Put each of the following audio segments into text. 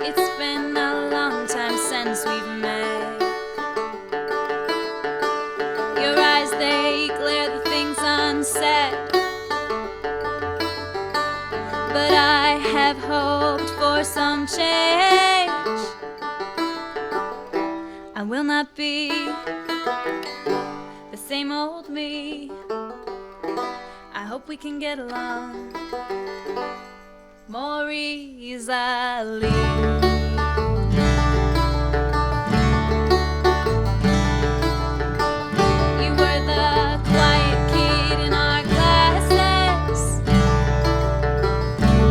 It's been a long time since we've met. Your eyes, they glare the things unsaid. But I have hoped for some change. I will not be the same old me. I hope we can get along more easily. You were the quiet kid in our classes,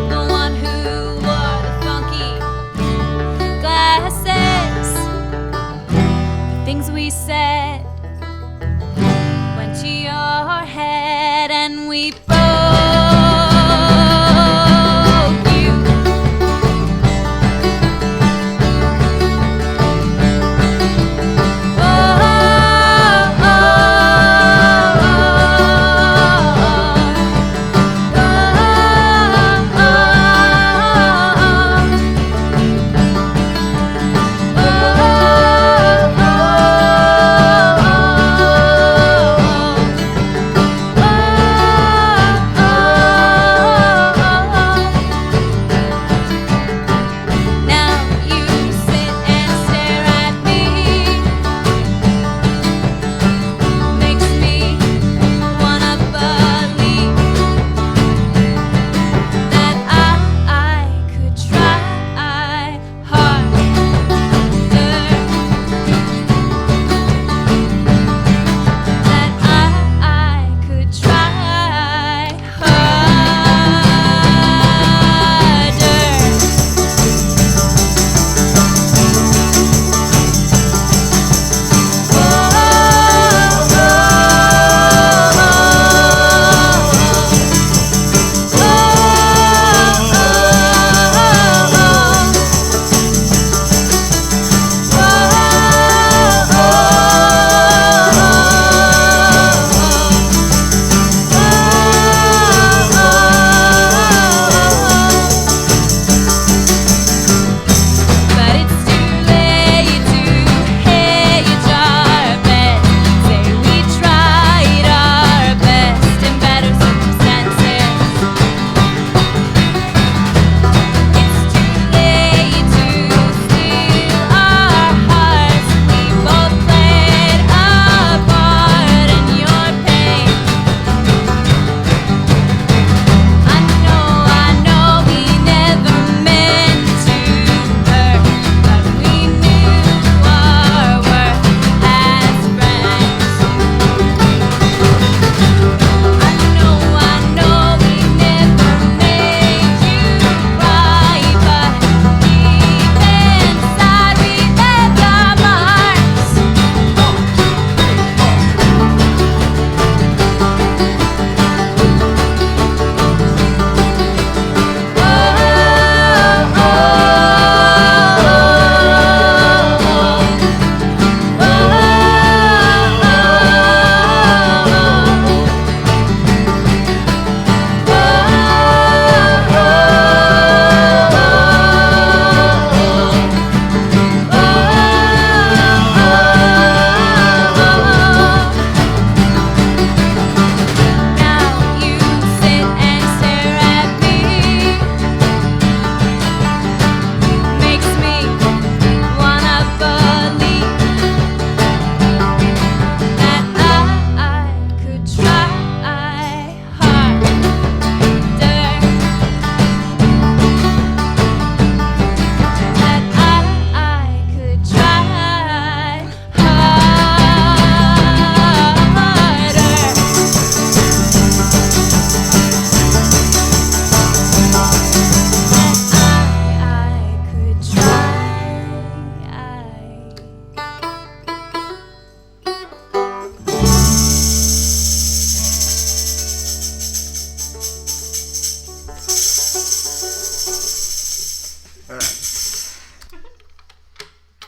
the one who wore the funky glasses. The things we said went to your head and we broke you.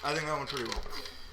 I think that went pretty well.